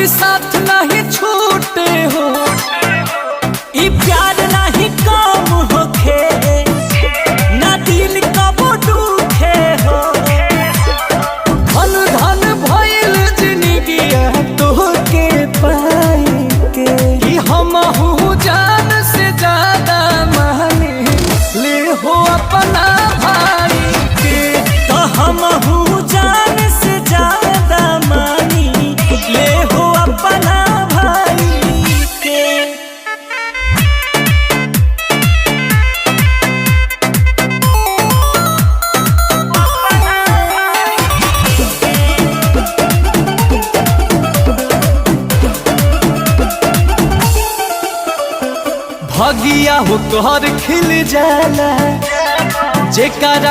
बाकी साथ नहीं छूटे हो, ई प्यार नहीं कम होखे, ना दिल कब दुखे हो। धन धन भइल जिंदगिया तोहके पाई के, कि हमहू जान से ज्यादा माने ले हो अपना भाई के। तो हमहू जान से ज्यादा मानी ले हो अपना भाई के। भगिया हो तोहर खिल जाला जेकरा